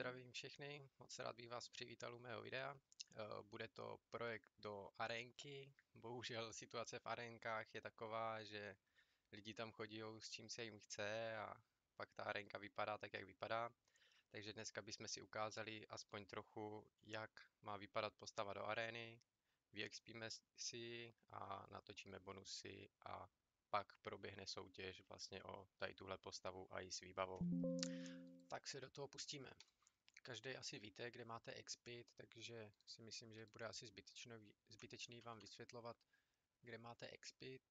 zdravím všechny, moc rád bych vás přivítal u mého videa. Bude to projekt do arénky. Bohužel situace v arénkách je taková, že lidi tam chodí s čím se jim chce a pak ta arénka vypadá tak, jak vypadá. Takže dneska bychom si ukázali aspoň trochu, jak má vypadat postava do arény. Vyexpíme si a natočíme bonusy a pak proběhne soutěž vlastně o tady tuhle postavu a i s výbavou. Tak se do toho pustíme. Každý asi víte, kde máte expit, takže si myslím, že bude asi zbytečný vám vysvětlovat, kde máte expit.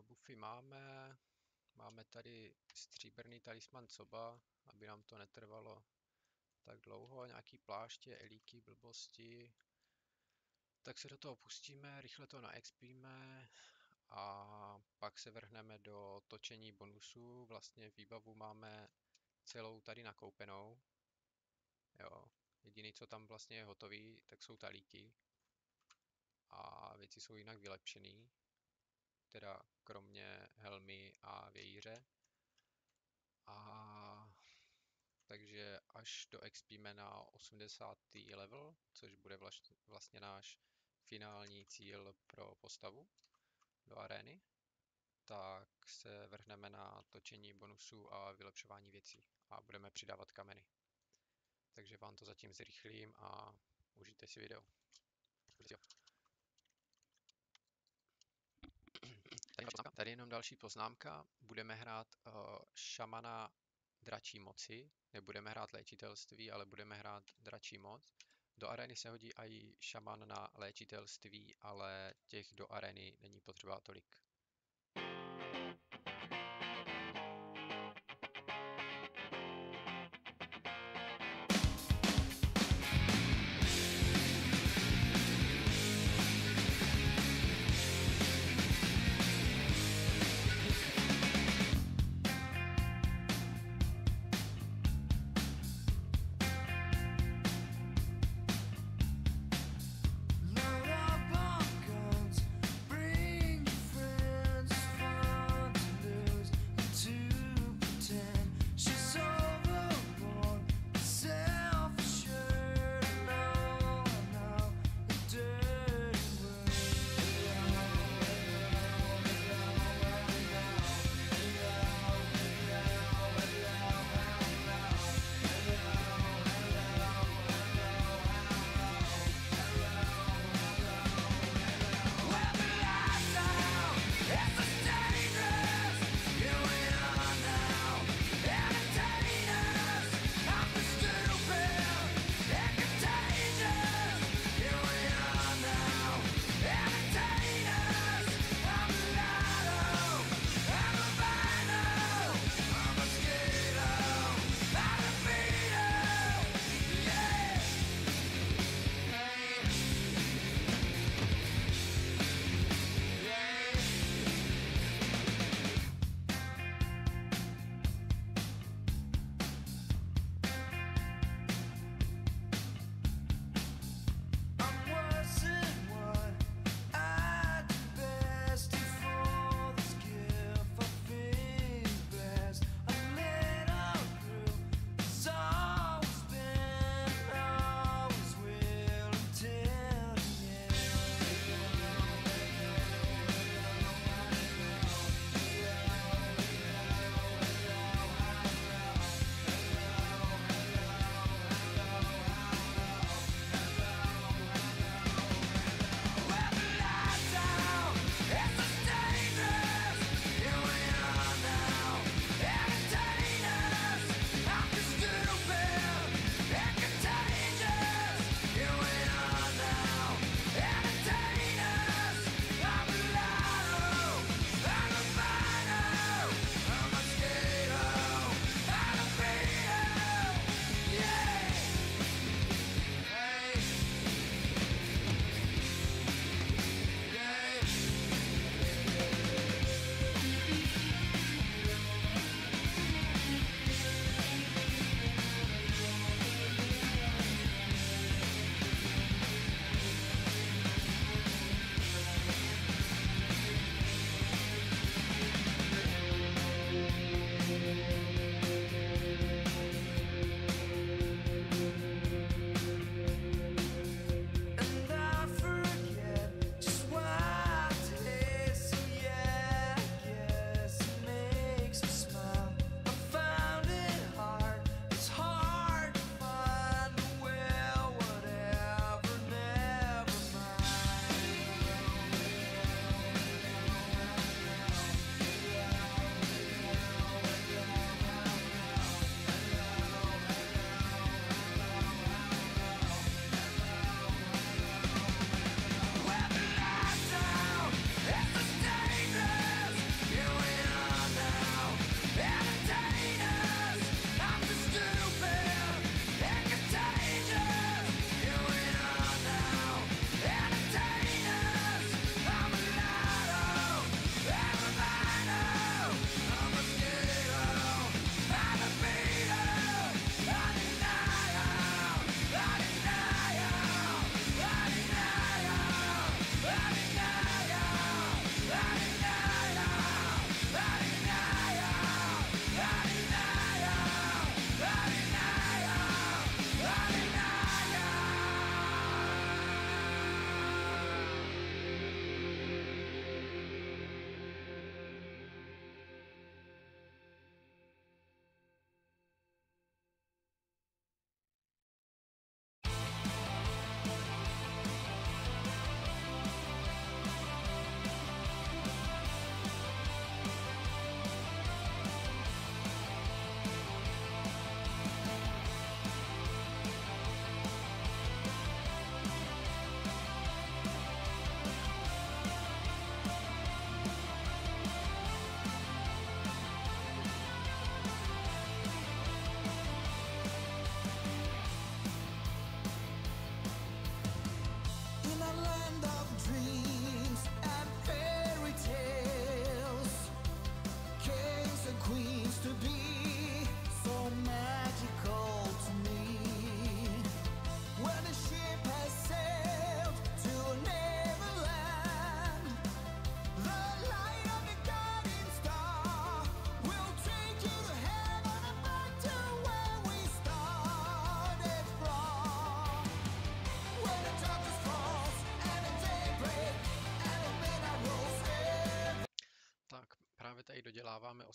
Buffy máme tady stříbrný talisman Coba, aby nám to netrvalo tak dlouho, nějaký pláště, elíky, blbosti. Tak se do toho pustíme, rychle to naexpíme a pak se vrhneme do točení bonusů. Vlastně výbavu máme celou tady nakoupenou. Jo. Jediný, co tam vlastně je hotový, tak jsou talíky. A věci jsou jinak vylepšený. Teda kromě helmy a vějíře. A takže až doexpíme na 80. level, což bude vlastně náš finální cíl pro postavu do arény, tak se vrhneme na točení bonusů a vylepšování věcí a budeme přidávat kameny. Takže vám to zatím zrychlím a užijte si video. Tady jenom další poznámka. Budeme hrát šamana dračí moci. Nebudeme hrát léčitelství, ale budeme hrát dračí moc. Do arény se hodí i šaman na léčitelství, ale těch do arény není potřeba tolik. Load up on guns, bring your friends.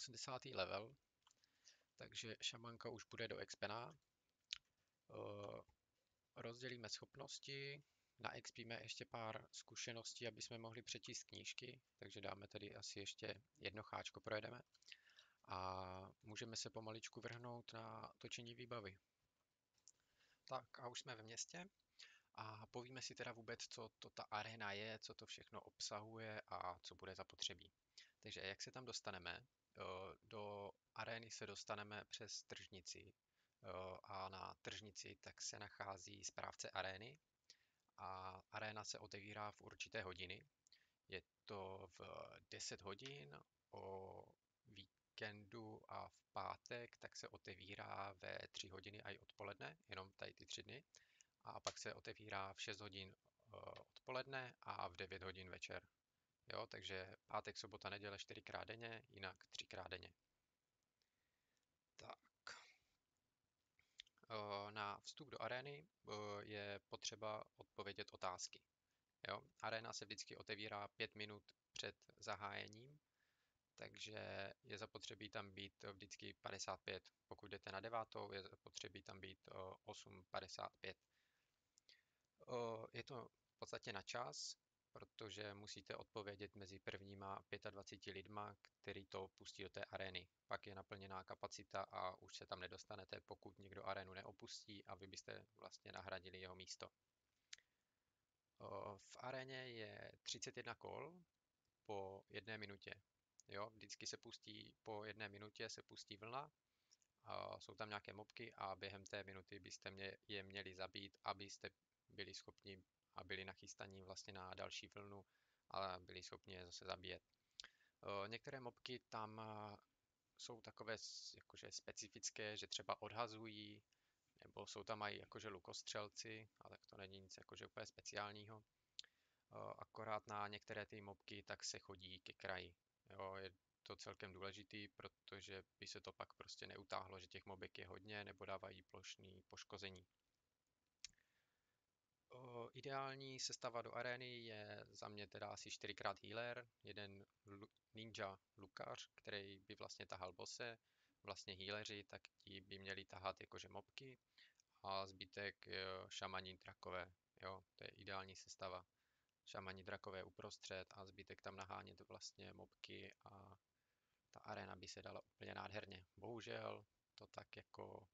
80. level, takže šamanka už bude do expená. Rozdělíme schopnosti, naexpíme ještě pár zkušeností, aby jsme mohli přečíst knížky, takže dáme tady asi ještě jedno cháčko projedeme a můžeme se pomaličku vrhnout na točení výbavy. Tak a už jsme ve městě a povíme si teda vůbec, co to ta arena je, co to všechno obsahuje a co bude zapotřebí. Takže jak se tam dostaneme? Do arény se dostaneme přes tržnici a na tržnici tak se nachází správce arény a aréna se otevírá v určité hodiny. Je to v 10 hodin, o víkendu a v pátek tak se otevírá ve 3 hodiny a i odpoledne, jenom tady ty 3 dny. A pak se otevírá v 6 hodin odpoledne a v 9 hodin večer. Jo, takže pátek, sobota, neděle 4krát denně, jinak 3krát denně. Tak. Na vstup do arény je potřeba odpovědět otázky. Jo? Aréna se vždycky otevírá 5 minut před zahájením, takže je zapotřebí tam být vždycky 55. Pokud jdete na 9, je zapotřebí tam být 8:55. Je to v podstatě na čas, protože musíte odpovědět mezi prvníma 25 lidma, který to pustí do té arény. Pak je naplněná kapacita a už se tam nedostanete, pokud někdo arénu neopustí a vy byste vlastně nahradili jeho místo. V aréně je 31 kol po 1 minutě. Jo, vždycky se pustí po 1 minutě se pustí vlna. Jsou tam nějaké mobky a během té minuty byste je měli zabít, abyste byli schopni a byli nachystaní vlastně na další vlnu a byli schopni je zase zabíjet. Některé mobky tam jsou takové jakože specifické, že třeba odhazují, nebo jsou tam i jakože lukostřelci, ale tak to není nic jakože úplně speciálního. Akorát na některé ty mobky tak se chodí ke kraji. Jo, je to celkem důležitý, protože by se to pak prostě neutáhlo, že těch mobek je hodně nebo dávají plošný poškození. Ideální sestava do arény je za mě teda asi 4x healer, jeden ninja lukař, který by vlastně tahal bose, vlastně healeři, tak ti by měli tahat jakože mobky a zbytek šamani drakové, jo, to je ideální sestava. Šamani drakové uprostřed a zbytek tam nahánět vlastně mobky a ta arena by se dala úplně nádherně. Bohužel to tak jako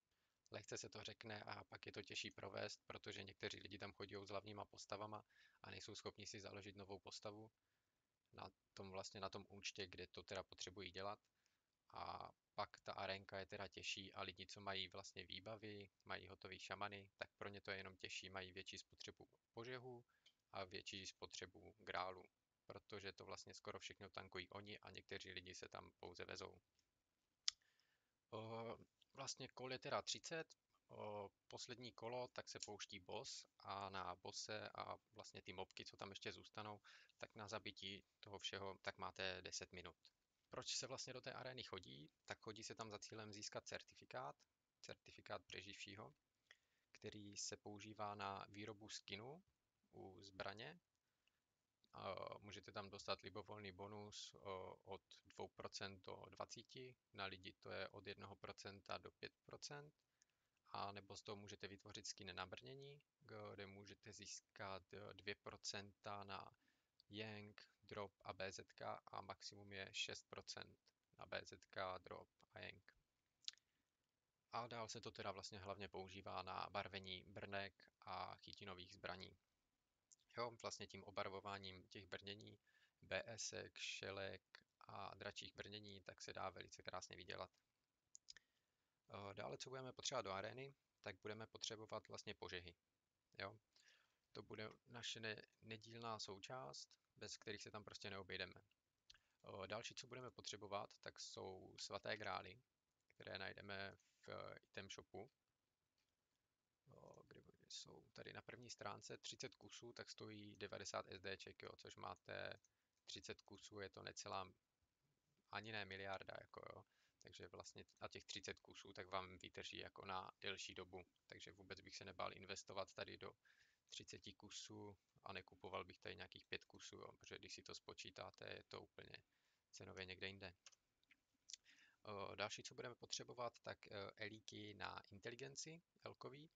lehce se to řekne a pak je to těžší provést, protože někteří lidi tam chodí s hlavníma postavama a nejsou schopni si založit novou postavu na tom účtě, kde to teda potřebují dělat. A pak ta arénka je teda těžší a lidi, co mají vlastně výbavy, mají hotový šamany, tak pro ně to je jenom těžší, mají větší spotřebu požehů a větší spotřebu grálu, protože to vlastně skoro všechno tankují oni a někteří lidi se tam pouze vezou. Vlastně kol je teda 30, poslední kolo, tak se pouští boss a na bosse a vlastně ty mobky, co tam ještě zůstanou, tak na zabití toho všeho, tak máte 10 minut. Proč se vlastně do té arény chodí? Tak chodí se tam za cílem získat certifikát přeživšího, který se používá na výrobu skinu u zbraně. Můžete tam dostat libovolný bonus od 2% do 20%, na lidi to je od 1% do 5%, a nebo z toho můžete vytvořit skin na brnění, kde můžete získat 2% na Yank, Drop a BZK a maximum je 6% na BZK, Drop a Yank. A dál se to teda vlastně hlavně používá na barvení brnek a chytinových zbraní. Jo, vlastně tím obarvováním těch brnění, BSek, šelek a dračích brnění, tak se dá velice krásně vydělat. Dále, co budeme potřebovat do arény, tak budeme potřebovat vlastně požehy. Jo? To bude naše nedílná součást, bez kterých se tam prostě neobejdeme. Další, co budeme potřebovat, tak jsou svaté grály, které najdeme v item shopu. Kde jsou tady na první stránce 30 kusů, tak stojí 90 SDček, jo, což máte 30 kusů, je to necelá ani ne miliarda, jako jo. Takže vlastně a těch 30 kusů tak vám vydrží jako na delší dobu. Takže vůbec bych se nebál investovat tady do 30 kusů a nekupoval bych tady nějakých 5 kusů, jo, protože když si to spočítáte, je to úplně cenově někde jinde. Další, co budeme potřebovat, tak elíky na inteligenci, elkový,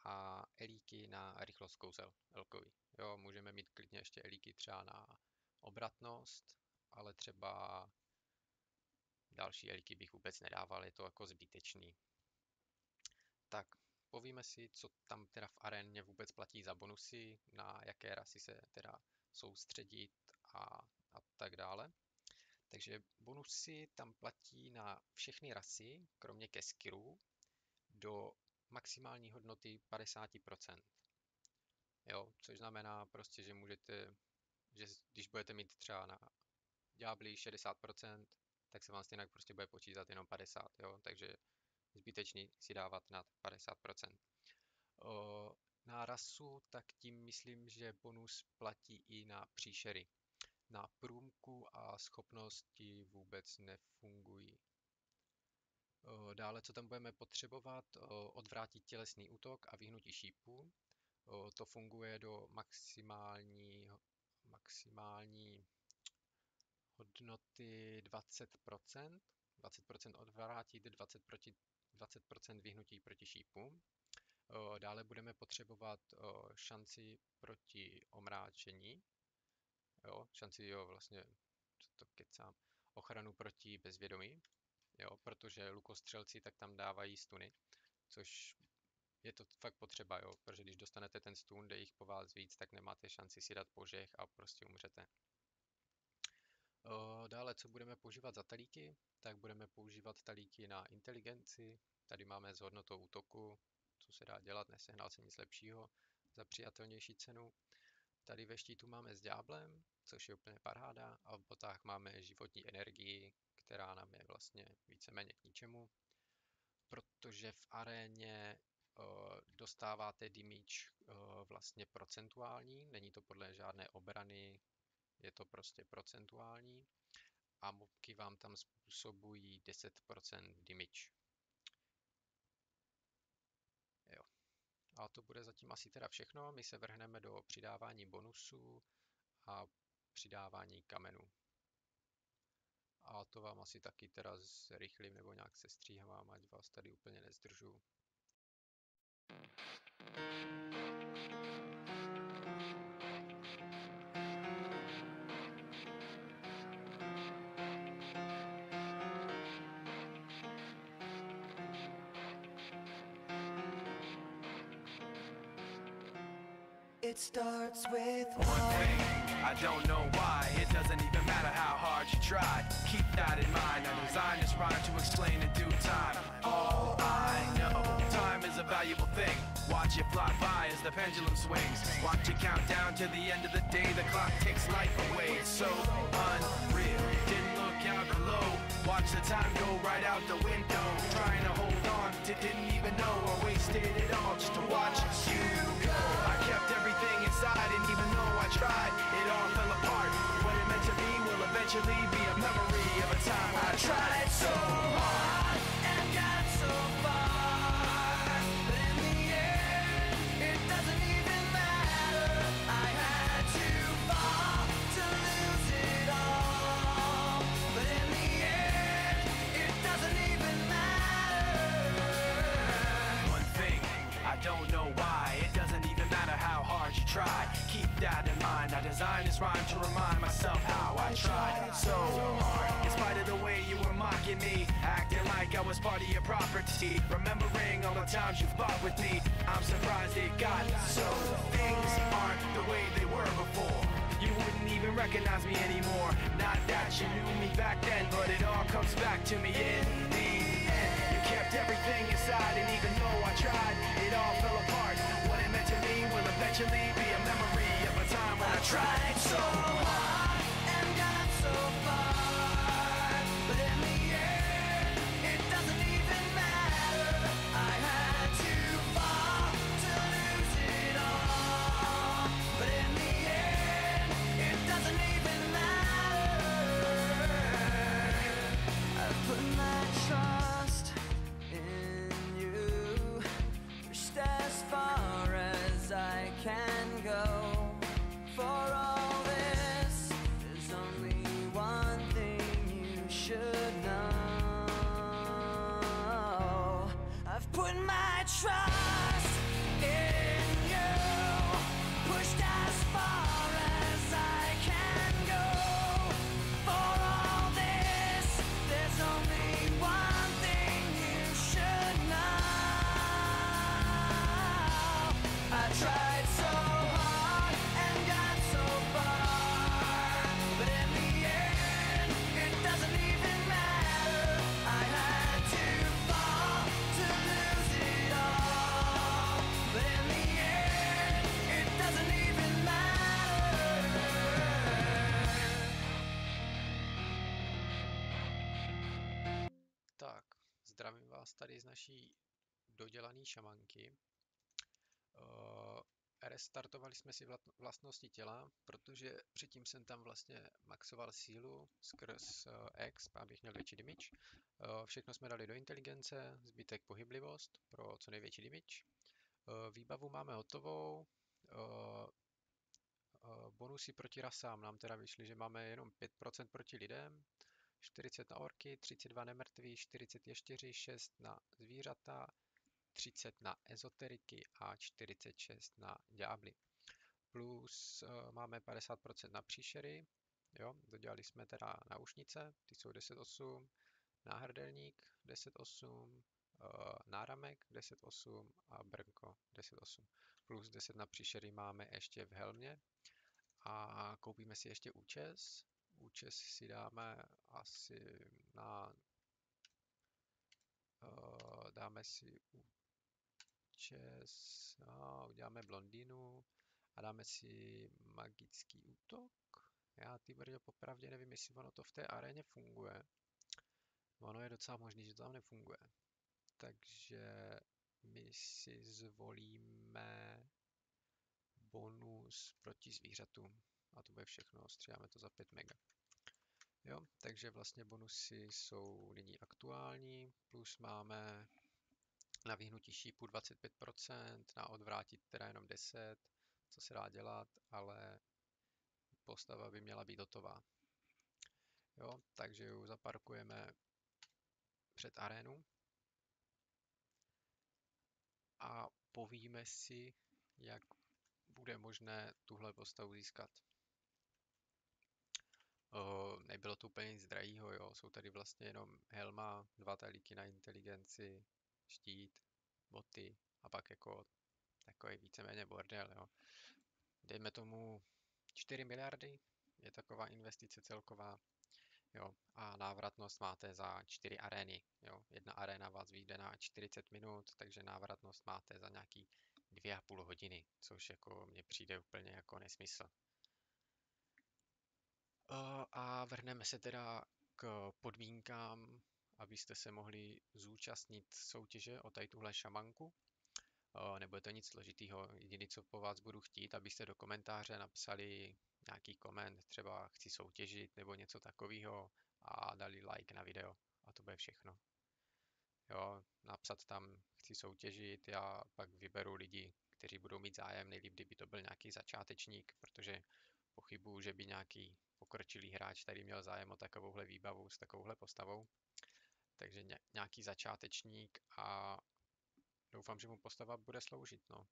a elíky na rychlost kouzel, elkový. Jo, můžeme mít klidně ještě elíky třeba na obratnost, ale třeba další elíky bych vůbec nedával, je to jako zbytečný. Tak, povíme si, co tam teda v aréně vůbec platí za bonusy, na jaké rasy se teda soustředit a tak dále. Takže bonusy tam platí na všechny rasy, kromě keskirů, do maximální hodnoty 50%. Jo, což znamená prostě, že můžete, že když budete mít třeba na ďábli 60%, tak se vám stejně prostě bude počítat jenom 50, jo, takže zbytečný si dávat nad 50%. Na rasu, tak tím myslím, že bonus platí i na příšery. Na průmku a schopnosti vůbec nefungují. Dále, co tam budeme potřebovat, odvrátit tělesný útok a vyhnutí šípů. To funguje do maximální hodnoty 20%. 20% odvrátit, 20% vyhnutí proti šípům. Dále budeme potřebovat šanci proti omráčení. Jo, šanci, jo, vlastně, to kecám, ochranu proti bezvědomí, jo, protože lukostřelci tak tam dávají stuny, což je to fakt potřeba, jo, protože když dostanete ten stun, jde jich po vás víc, tak nemáte šanci si dát požeh a prostě umřete. Dále, co budeme používat za talíky, tak budeme používat talíky na inteligenci. Tady máme s hodnotou útoku, co se dá dělat, nesehnal jsem nic lepšího za přijatelnější cenu. Tady ve štítu máme s ďáblem, což je úplně paráda, a v botách máme životní energii, která nám je vlastně víceméně k ničemu, protože v aréně dostáváte damage vlastně procentuální, není to podle žádné obrany, je to prostě procentuální a mobky vám tam způsobují 10% damage. Jo. A to bude zatím asi teda všechno, my se vrhneme do přidávání bonusů a přidávání kamenů. A to vám asi taky teda zrychlím nebo nějak sestříhám, ať vás tady úplně nezdržu. It starts with one thing, I don't know why. It doesn't even matter how hard you try. Keep that in mind. I designed this rhyme to explain in due time. All I know, time is a valuable thing. Watch it fly by as the pendulum swings. Watch it count down to the end of the day. The clock takes life away. It's so unreal. Didn't look out below. Watch the time go right out the window. Trying to hold on to didn't even know I wasted it all just to watch you go. I kept everything inside, and even though I tried, it all fell apart. What it meant to be will eventually be a memory of a time when I tried so hard and got so far, but in the end, it doesn't even matter. I had to fall to lose it all, but in the end, it doesn't even matter. One thing, I don't know why, it doesn't even matter how hard you try. Keep that in mind. I designed this rhyme to remind myself how I tried so hard. In spite of the way you were mocking me, acting like I was part of your property, remembering all the times you fought with me, I'm surprised it got so. Things aren't the way they were before. You wouldn't even recognize me anymore. Not that you knew me back then, but it all comes back to me in the end. You kept everything inside, and even though I tried, it all fell apart. What it meant to me will eventually be a memory of a time when I tried so hard and got so far, but in the end, it doesn't even matter. I had to fall to lose it all, but in the end, it doesn't even matter. I put my trust in you, just as far as I can go. For all this, there's only one thing you should know. I trust in you, pushed as far as I can go. For all this, there's only one thing you should know. I tried so hard and got so far, but in the end, it doesn't even matter. I had to fall to lose it all, but in the end, it doesn't even matter. Tak, zdravím vás tady z naší dodělané šamanky. Restartovali jsme si vlastnosti těla, protože předtím jsem tam vlastně maxoval sílu skrz X, abych měl větší damage. Všechno jsme dali do inteligence, zbytek pohyblivost pro co největší damage. Výbavu máme hotovou. Bonusy proti rasám nám teda vyšly, že máme jenom 5% proti lidem, 40 na orky, 32 nemrtví, 40 ještěři, 6 na zvířata, 30 na ezoteriky a 46 na ďábly. Plus máme 50% na příšery, jo, dodělali jsme teda náušnice, ty jsou 10,8, náhrdelník 10,8, náramek 10,8 a brnko 10,8. Plus 10 na příšery máme ještě v helmě a koupíme si ještě účes. Účes si dáme asi na... dáme si účes, uděláme blondýnu a dáme si magický útok. Já ty brďo popravdě nevím, jestli ono to v té aréně funguje. Ono je docela možný, že to tam nefunguje. Takže my si zvolíme bonus proti zvířatům. A to bude všechno, stříháme to za 5 mega. Jo, takže vlastně bonusy jsou nyní aktuální, plus máme na vyhnutí šípu 25%, na odvrátit teda jenom 10%, co se dá dělat, ale postava by měla být hotová. Jo, takže ji zaparkujeme před arénu a povíme si, jak bude možné tuhle postavu získat. Nebylo to úplně nic drahýho, jo. Jsou tady vlastně jenom helma, 2 talíky na inteligenci, štít, boty a pak jako takový víceméně bordel, jo. Dejme tomu 4 miliardy, je taková investice celková, jo. A návratnost máte za 4 arény, jo. Jedna aréna vás vyjde na 40 minut, takže návratnost máte za nějaký 2,5 hodiny, což jako mně přijde úplně jako nesmysl. A vrhneme se teda k podmínkám, abyste se mohli zúčastnit soutěže o tady tuhle šamanku. Nebude to nic složitýho, jediné, co po vás budu chtít, abyste do komentáře napsali nějaký koment, třeba chci soutěžit nebo něco takového a dali like na video a to bude všechno. Jo, napsat tam chci soutěžit, já pak vyberu lidi, kteří budou mít zájem, nejlíp, kdyby to byl nějaký začátečník, protože pochybuju, že by nějaký pokročilý hráč tady měl zájem o takovouhle výbavu s takovouhle postavou. Takže nějaký začátečník a doufám, že mu postava bude sloužit, no.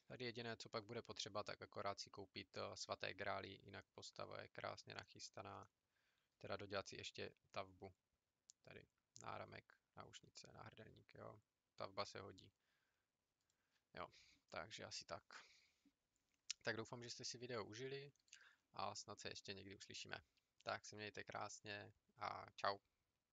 Tady jediné, co pak bude potřeba, tak akorát si koupit svaté grály, jinak postava je krásně nachystaná. Teda dodělat si ještě tavbu. Tady náramek, náušnice, náhrdelník, jo. Tavba se hodí. Jo, takže asi tak. Tak doufám, že jste si video užili a snad se ještě někdy uslyšíme. Tak se mějte krásně a čau.